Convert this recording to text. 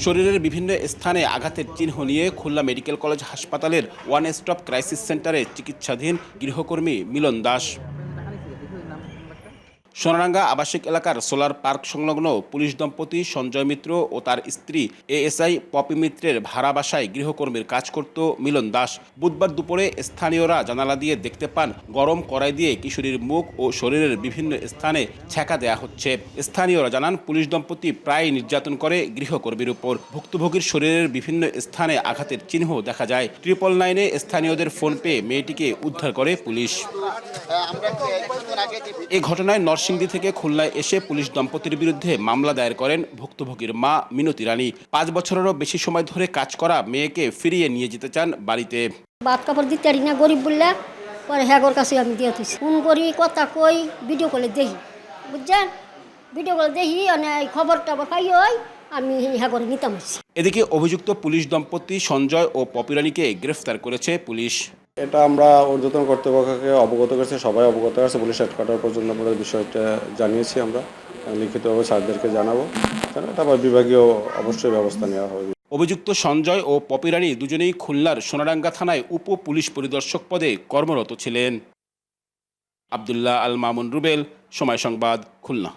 শরীরের বিভিন্ন স্থানে আঘাতের চিহ্ন নিয়ে খুলনা মেডিকেল কলেজ হাসপাতালের ওয়ান স্টপ ক্রাইসিস সেন্টারে চিকিৎসাধীন গৃহকর্মী মিলন দাস। সোনারাঙ্গা আবাসিক এলাকার সোলার পার্ক সংলগ্ন পুলিশ দম্পতি সঞ্জয় মিত্র ও তার স্ত্রী এএসআই পপি মিত্রের ভাড়া বাসায় গৃহকর্মীর কাজ করত মিলন দাস। বুধবার দুপুরে স্থানীয়রা জানালা দিয়ে দেখতে পান গরম কড়াই দিয়ে কিশোরীর মুখ ও শরীরের বিভিন্ন স্থানে ছ্যাঁকা দেয়া হচ্ছে। স্থানীয়রা জানান পুলিশ দম্পতি প্রায় নির্যাতন করে গৃহকর্মীর উপর। ভুক্তভোগীর শরীরের বিভিন্ন স্থানে আঘাতের চিহ্ন দেখা যায়। 999-এ স্থানীয়দের ফোন পেয়ে মেয়েটিকে উদ্ধার করে পুলিশ। এই ঘটনায় নরসিংদী থেকে খুলনায় এসে পুলিশ দম্পতির বিরুদ্ধে মামলা দায়ের করেন ভুক্তভোগীর মা মিনতি রানী। 5 বছরেরও বেশি সময় ধরে কাজ করা মেয়েকে ফিরিয়ে নিয়ে যেতে চান বাড়িতে। ভাত কাপড় দিতে পারি না, গরিব বললে পরে হ্যাগোর কাছে আমি দিয়ে দিচ্ছি। ফোন করি, কথা কই, ভিডিও কলে দেখি, বুঝছেন, ভিডিও কলে দেখি খবর টবর পাই হয় আমি হ্যাগোর নিতাম। এদিকে অভিযুক্ত পুলিশ দম্পতি সঞ্জয় ও পপি রানীকে গ্রেফতার করেছে পুলিশ। এটা আমরা ঊর্ধ্বতন কর্তৃপক্ষকে অবগত করেছি, সবাই অবগত আছে। পুলিশ হেডকোয়ার্টার পর্যন্ত আমরা বিষয়টা জানিয়েছি, আমরা লিখিতভাবে স্যারদেরকে জানাবো, এটা বিভাগীয় অবশ্যই ব্যবস্থা নেওয়া হবে। অভিযুক্ত সঞ্জয় ও পপি রানী দুজনেই খুলনার সোনারাঙ্গা থানায় উপ পুলিশ পরিদর্শক পদে কর্মরত ছিলেন। আব্দুল্লাহ আল মামুন রুবেল, সময় সংবাদ, খুলনা।